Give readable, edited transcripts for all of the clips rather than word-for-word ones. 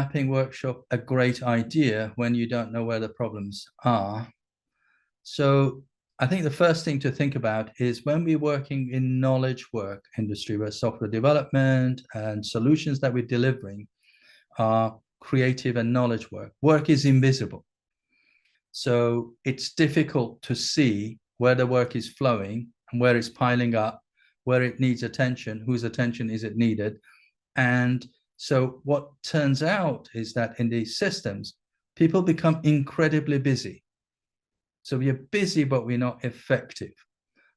mapping workshop a great idea when you don't know where the problems are? So I think the first thing to think about is when we're working in knowledge work industry, where software development and solutions that we're delivering are creative and knowledge work. Work is invisible. So it's difficult to see where the work is flowing and where it's piling up, where it needs attention, whose attention is it needed. And so what turns out is that in these systems, people become incredibly busy. So we are busy, but we're not effective.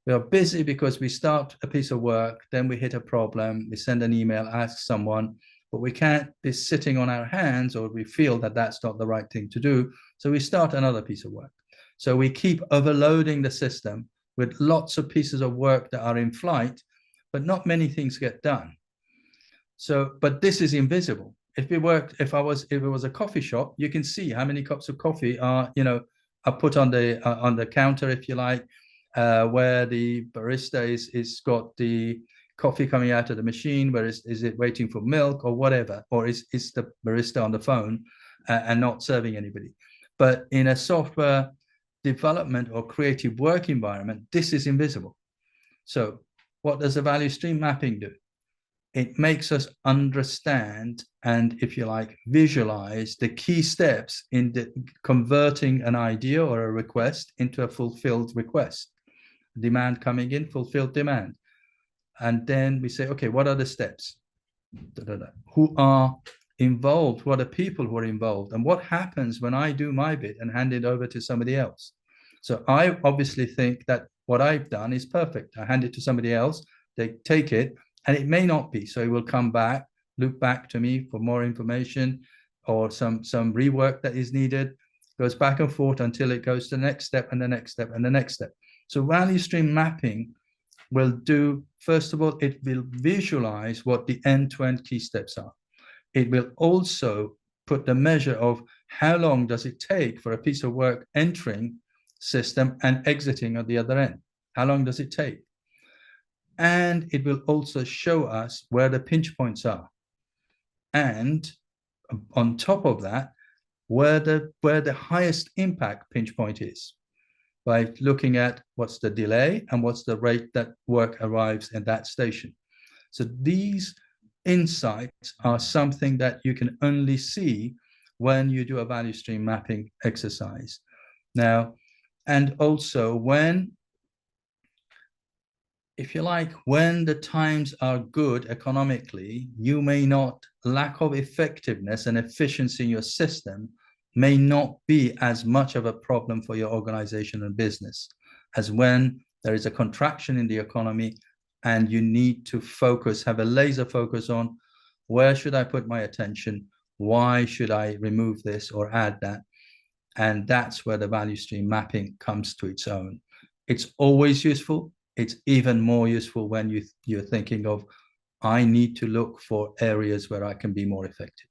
We are busy because we start a piece of work, then we hit a problem, we send an email, ask someone, but we can't be sitting on our hands, or we feel that that's not the right thing to do. So we start another piece of work. So we keep overloading the system with lots of pieces of work that are in flight, but not many things get done. So, but this is invisible. If it was a coffee shop, you can see how many cups of coffee are put on the counter, if you like, where the barista is got the coffee coming out of the machine, where is it waiting for milk or whatever, or is the barista on the phone and not serving anybody. But in a software development or creative work environment, this is invisible. So what does the value stream mapping do? It makes us understand and, if you like, visualize the key steps in converting an idea or a request into a fulfilled request. Demand coming in, fulfilled demand. And then we say, okay, what are the steps? Who are involved? What are people who are involved? And what happens when I do my bit and hand it over to somebody else? So I obviously think that what I've done is perfect. I hand it to somebody else, they take it, and it may not be. So it will come back, loop back to me for more information or some rework that is needed, goes back and forth until it goes to the next step and the next step and the next step. So value stream mapping will do, first of all, it will visualize what the end-to-end key steps are. It will also put the measure of how long does it take for a piece of work entering system and exiting at the other end. How long does it take? And it will also show us where the pinch points are. And on top of that, where the highest impact pinch point is, by looking at what's the delay and what's the rate that work arrives at that station. So these insights are something that you can only see when you do a value stream mapping exercise. Now, and also when, if you like, when the times are good economically, you may not, lack of effectiveness and efficiency in your system may not be as much of a problem for your organization and business as when there is a contraction in the economy and you need to focus, have a laser focus on where should I put my attention? Why should I remove this or add that? And that's where the value stream mapping comes to its own. It's always useful. It's even more useful when you're thinking of, I need to look for areas where I can be more effective.